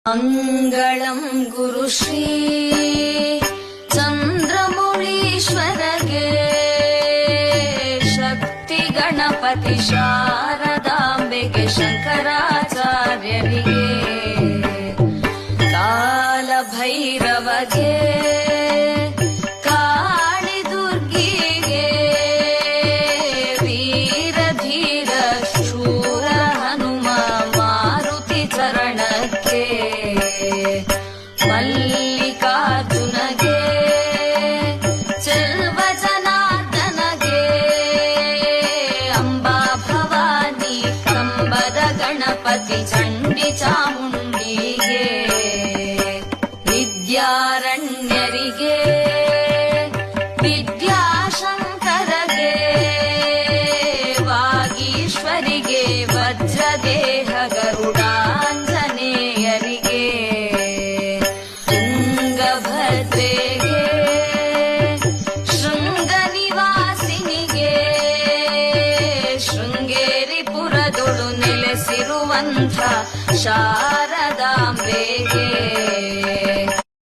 ಮಂಗಳಂ ಗುರು ಶ್ರೀ ಚಂದ್ರಮೌಳೀಶ್ವರಗೆ ಶಕ್ತಿ ಗಣಪತಿ ಶಾರದಾಂಬೆಗೆ ಶಂಕರಾಚಾರ್ಯರಿಗೆ ಕಾಲ ಭೈರವಗೆ ಕಾಳಿ ದುರ್ಗಿಗೆ ವೀರ ಧೀರ ಶೂರ ಹನುಮ ಮಾರುತಿ ಚರಣಕ್ಕೆ ಮಲ್ಲಿಕಾರ್ಜುನಗೆ ಚೆಲ್ವ ಜನಾರ್ದನಗೆ ಅಂಬಾ ಭವಾನಿ ಕಂಬದ ಗಣಪತಿ ಚಂಡಿ ಚಾಮುಂಡಿಗೆ ವಿದ್ಯಾರಣ್ಯರಿಗೆ ವಿದ್ಯಾಶಂಕರಗೆ ವಾಗೀಶ್ವರಿಗೆ ವಜ್ರದೇಹ ಗರುಡಾಂಜನೇಯರಿಗೆ ತುಂಗಭದ್ರೆಗೆ ಶೃಂಗನಿವಾಸಿನಿಗೆ ಶೃಂಗೇರಿಪುರದೊಳು ನೆಲೆಸಿರುವಂಥ ಶಾರದಾಂಬೆಗೆ